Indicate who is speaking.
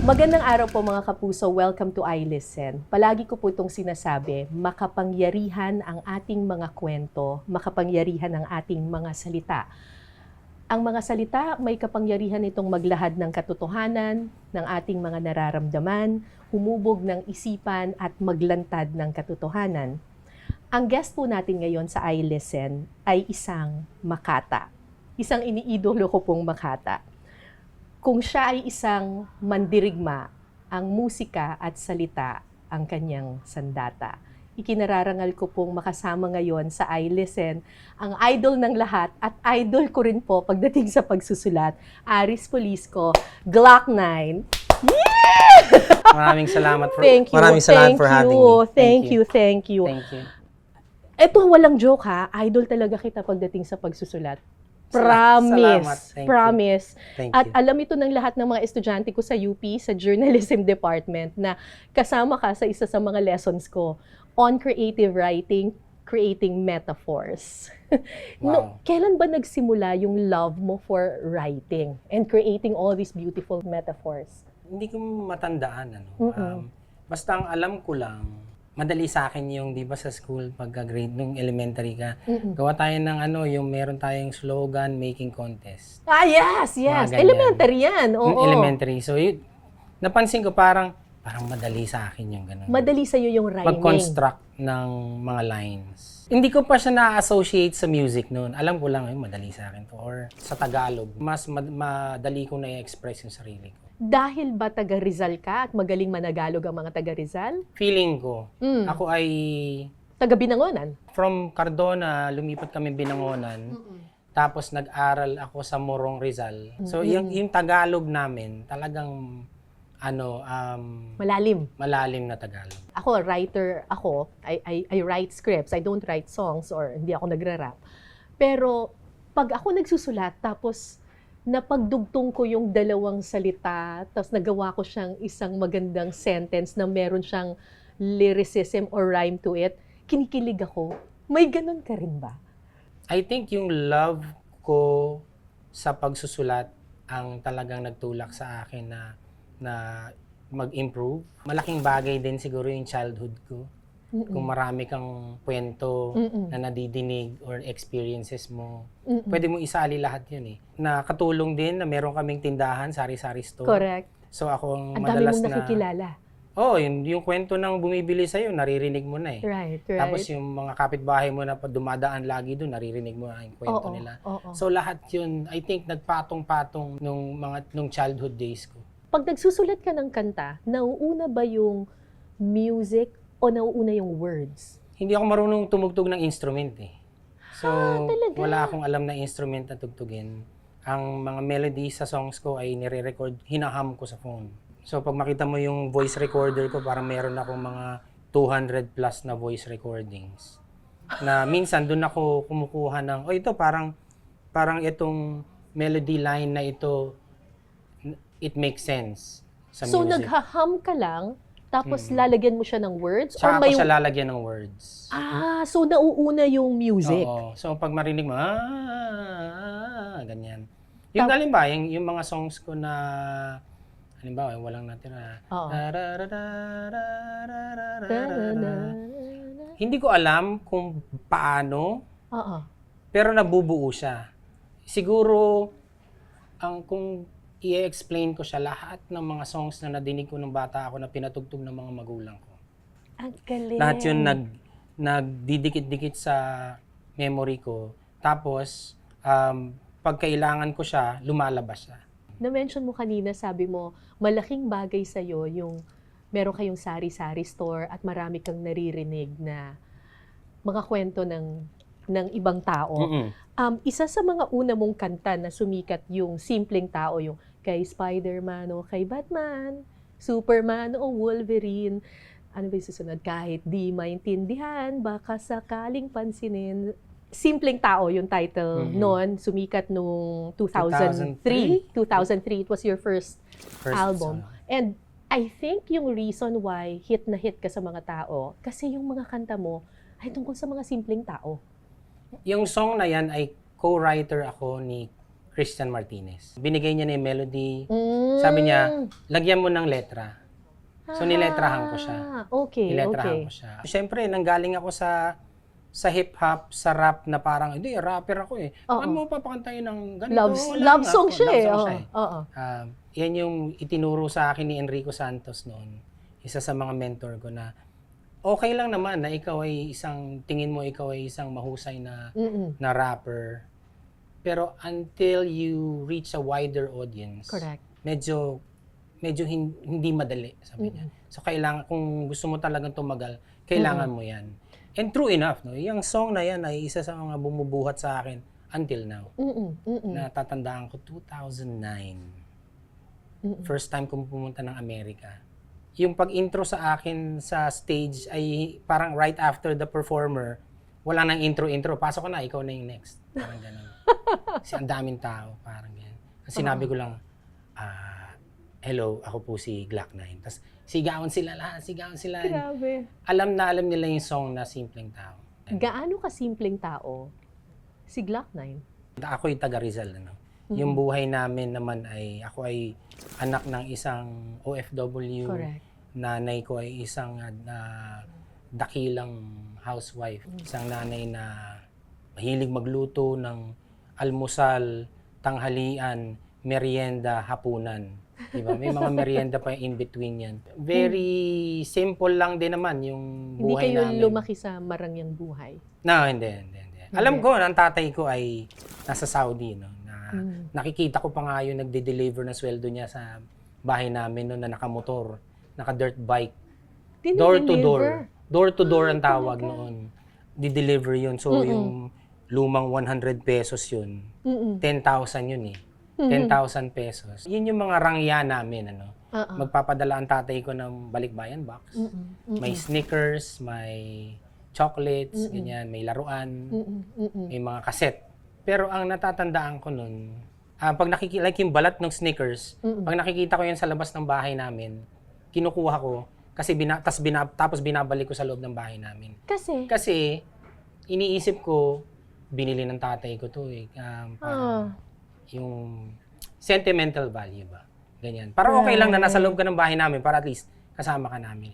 Speaker 1: Magandang araw po mga kapuso. Welcome to I Listen. Palagi ko po itong sinasabi, makapangyarihan ang ating mga kwento, makapangyarihan ang ating mga salita. Ang mga salita, may kapangyarihan itong maglahad ng katotohanan, ng ating mga nararamdaman, humubog ng isipan at maglantad ng katotohanan. Ang guest po natin ngayon sa I Listen ay isang makata. Isang iniidolo ko pong makata. Kung siya ay isang mandirigma, ang musika at salita ang kanyang sandata. Ikinararangal ko pong makasama ngayon sa I Listen, ang idol ng lahat at idol ko rin po pagdating sa pagsusulat, Aris Polisco, Glock 9. Yeah!
Speaker 2: Maraming salamat for
Speaker 1: Thank you.
Speaker 2: Maraming salamat for having me.
Speaker 1: Thank you.
Speaker 2: Thank you.
Speaker 1: Ito, walang joke ha. Idol talaga kita pagdating sa pagsusulat. Promise. Promise. At alam ito ng lahat ng mga estudyante ko sa UP, sa journalism department, na kasama ka sa isa sa mga lessons ko on creative writing, creating metaphors.
Speaker 2: Wow.
Speaker 1: Kailan ba nagsimula yung love mo for writing and creating all these beautiful metaphors?
Speaker 2: Hindi ko matandaan. Basta ang alam ko lang, madali sa akin yung, di ba sa school, pagka-grade, nung elementary ka, gawa tayo ng yung meron tayong slogan, making contest.
Speaker 1: Ah, yes. Elementary yan. Oo.
Speaker 2: Elementary. So, napansin ko parang madali sa akin yung gano'n.
Speaker 1: Madali sa'yo yung rhyming.
Speaker 2: Mag-construct ng mga lines. Hindi ko pa siya na-associate sa music noon. Alam ko lang, madali sa akin to. Or sa Tagalog, mas madali ko na-express yung sarili ko.
Speaker 1: Dahil ba taga Rizal ka at magaling managalog ang mga taga Rizal?
Speaker 2: Feeling ko, ako ay
Speaker 1: taga Binangonan.
Speaker 2: From Cardona, lumipat kami Binangonan. Tapos nag-aral ako sa Morong Rizal. So yung Tagalog namin, talagang malalim na Tagalog.
Speaker 1: Ako, writer ako. I write scripts. I don't write songs or hindi ako nagra-rap. Pero pag ako nagsusulat, tapos napagdugtong ko yung dalawang salita, tapos nagawa ko siyang isang magandang sentence na meron siyang lyricism or rhyme to it, kinikilig ako. May ganun ka rin ba?
Speaker 2: I think yung love ko sa pagsusulat ang talagang nagtulak sa akin na mag-improve. Malaking bagay din siguro yung childhood ko. Kung marami kang kwento na nadidinig or experiences mo, pwede mo isali lahat yun eh. Nakatulong din na meron kaming tindahan, sari-sari store.
Speaker 1: Correct.
Speaker 2: So ako ang
Speaker 1: Ang
Speaker 2: madalas
Speaker 1: dami mong nakikilala.
Speaker 2: Yung kwento ng bumibili sa'yo, naririnig mo na eh.
Speaker 1: Right.
Speaker 2: Tapos yung mga kapitbahay mo na dumadaan lagi doon, naririnig mo na yung kwento nila. So lahat yun, I think nagpatong-patong nung childhood days ko.
Speaker 1: Pag nagsusulat ka ng kanta, nauuna ba yung music o nauuna yung words?
Speaker 2: Hindi ako marunong tumugtog ng instrument eh. So,
Speaker 1: talaga?
Speaker 2: wala akong alam na instrument na tugtugin. Ang mga melody sa songs ko ay nire-record, hinaham ko sa phone. So, pag makita mo yung voice recorder ko, parang meron akong mga 200 plus na voice recordings. Na minsan, doon ako kumukuha ng, ito parang itong melody line na ito, it makes sense sa music.
Speaker 1: So, naghaham ka lang, tapos lalagyan mo siya ng words?
Speaker 2: Saka ko siya lalagyan ng words.
Speaker 1: So nauuna yung music.
Speaker 2: Oo. So pag marinig mo, ganyan. Yung halimbawa, yung mga songs ko na, halimbawa, walang natira. Hindi ko alam kung paano, pero nabubuo siya. Siguro, kung i-explain ko siya, lahat ng mga songs na nadinig ko ng bata ako na pinatugtog ng mga magulang ko.
Speaker 1: Ang galing.
Speaker 2: Lahat yun nagdidikit-dikit sa memory ko. Tapos, pag kailangan ko siya, lumalabas siya.
Speaker 1: Na-mention mo kanina, sabi mo, malaking bagay sa'yo yung meron kayong sari-sari store at marami kang naririnig na mga kwento ng ibang tao. Isa sa mga una mong kanta na sumikat yung Simpleng Tao, yung kay Spider-Man o kay Batman, Superman o Wolverine. Ano ba yung susunod? Kahit di maintindihan, baka sakaling pansinin. Simpleng Tao yung title noon, sumikat nung 2003. 2003, it was your first album. And I think yung reason why hit na hit ka sa mga tao, kasi yung mga kanta mo ay tungkol sa mga simpleng tao.
Speaker 2: Yung song na yan ay co-writer ako ni Christian Martinez. Binigay niya na yung melody. Sabi niya, lagyan mo ng letra. So, niletrahan ko siya.
Speaker 1: Okay,
Speaker 2: Niletrahan
Speaker 1: okay.
Speaker 2: ko siya. Siyempre, nanggaling ako sa hip-hop, sa rap na parang, hindi, rapper ako eh.
Speaker 1: Oo.
Speaker 2: Paano mo papakantayin ng ganito?
Speaker 1: Love
Speaker 2: Wala
Speaker 1: song
Speaker 2: nga.
Speaker 1: siya eh.
Speaker 2: Love song siya eh.
Speaker 1: Oo.
Speaker 2: Yan yung itinuro sa akin ni Enrico Santos noon. Isa sa mga mentor ko na, okay lang naman na ikaw ay tingin mo ikaw ay isang mahusay na rapper. Pero until you reach a wider audience,
Speaker 1: Correct.
Speaker 2: medyo hindi madali, sabi niya. So kailangan, kung gusto mo talagang tumagal, kailangan mo yan. And true enough, no? Yung song na yan ay isa sa mga bumubuhat sa akin until now. Natatandaan ko 2009. First time kong pumunta ng Amerika. Yung pag-intro sa akin sa stage ay parang right after the performer, wala nang intro, pasok ko na, ikaw na yung next. Parang gano'n. Kasi ang daming tao, parang gano'n. Sinabi ko lang, hello, ako po si Glock 9. Tapos sigawan sila lahat.
Speaker 1: Grabe.
Speaker 2: Alam na alam nila yung song na Simpleng Tao.
Speaker 1: Gaano ka simpleng tao si Glock 9?
Speaker 2: Ako yung taga Rizal. Ano? Yung buhay namin naman ay, ako ay anak ng isang OFW.
Speaker 1: Correct.
Speaker 2: Nanay ko ay isang dakilang housewife. Isang nanay na mahilig magluto ng almusal, tanghalian, merienda, hapunan. Diba? May mga merienda pa in between yan. Very simple lang din naman yung
Speaker 1: Hindi
Speaker 2: buhay
Speaker 1: kayo
Speaker 2: namin.
Speaker 1: lumaki sa marangyang buhay?
Speaker 2: No, hindi. Alam ko, ang tatay ko ay nasa Saudi. No? Nakikita ko pa nga yung nagde-deliver na sweldo niya sa bahay namin no, na nakamotor, naka-dirt bike. Door to door. Door to door ang tawag noon. Di-deliver yun. So, yung lumang 100 pesos yun, 10,000 yun eh. 10,000 pesos. Yun yung mga rangya namin. Ano? Magpapadala ang tatay ko ng balikbayan box. May Snickers, may chocolates, ganyan, may laruan, may mga kaset. Pero ang natatandaan ko nun, pag like yung balat ng Snickers, pag nakikita ko yun sa labas ng bahay namin, kinukuha ko, kasi tapos binabalik ko sa loob ng bahay namin. Kasi iniisip ko, binili ng tatay ko to eh. Yung sentimental value ba? Ganyan. Para okay lang na nasa loob ka ng bahay namin para at least kasama ka namin.